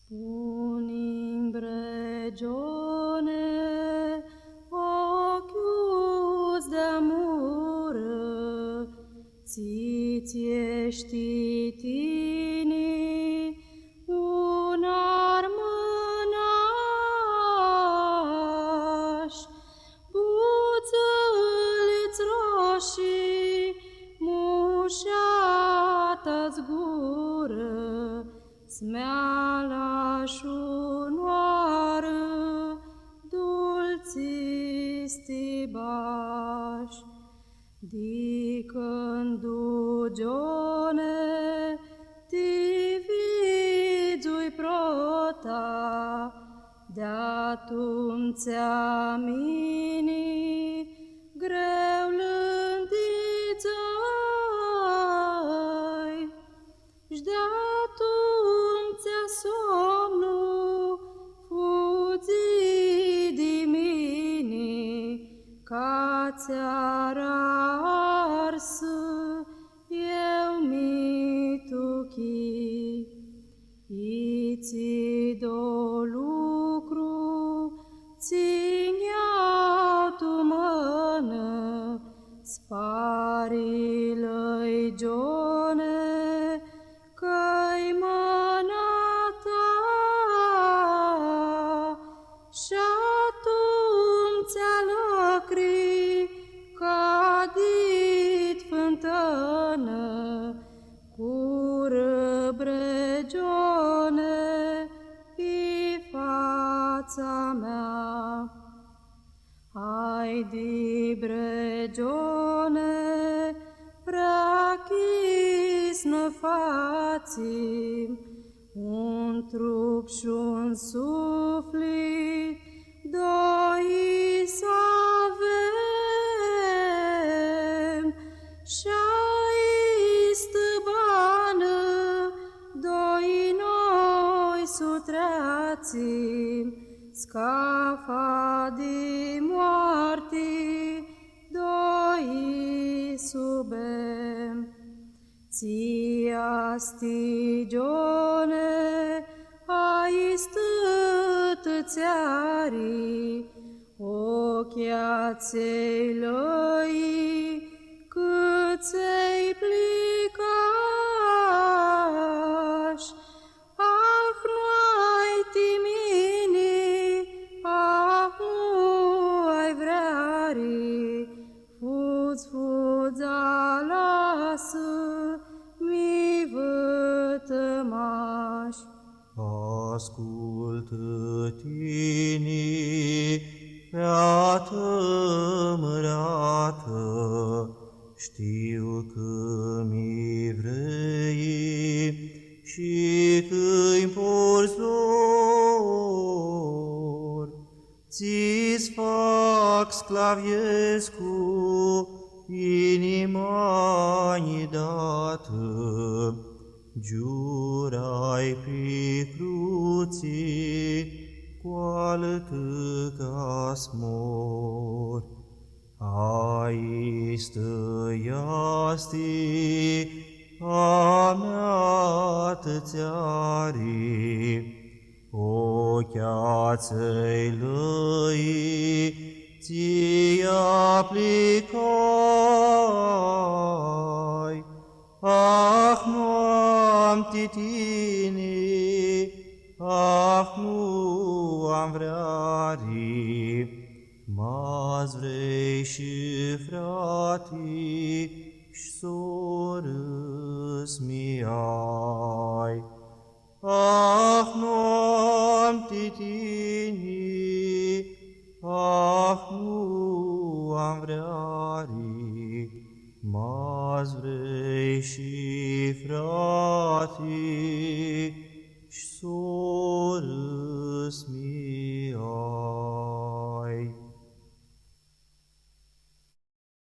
Spuni-mi, bregione, ochius de-amură, ți-ți ești tinii un armânaș, buțăliți roșii, mușeată-ți gură, smeala-și unoară, dulții baș. Dică-n dugione, tividzui prota, de-atum ți-amini, greu lândițai, și de-atum ți-a somnul fuzi dimini, ca ți-ara arsă eu mituchi. Iți do lucru, ți-ngeau tu mână, sparilă-i gione, că-i mâna ta, și-atum ți-a lăcri, ca dit fântână, cură bregione, pe fața mea. Ai di bregione, prea chisnă fații, un trup și-un suflet, doi s-avem, și-ai stăbană, doi noi sutreații, scafa de moarte, doi subem. Ția stigione, ai stătățearii, ochia-ți-ei lăi, cât ți-ei plicaș. Ah, nu-ai timini, ah, nu-ai vreari, fudza lasă, mi vătămaș. Ascultă, tinii, prea tămărată, știu că mi vrei și că-i porți dor. Ți-ți fac sclaviescu inima-i dată, giurai pe cruții, coaltă ca-s mor. Ai stăiasti, a mea tățearii, ochia-ți-ei lăi, ți aplicai. Ah, nu am titinii, ah, nu am vrearii, m-ați vrei și fratii și soră-s mi-ai. Ah, nu am titinii, ah, nu am vrearii, m-ați vrei și fratii și soră-s mi-ai.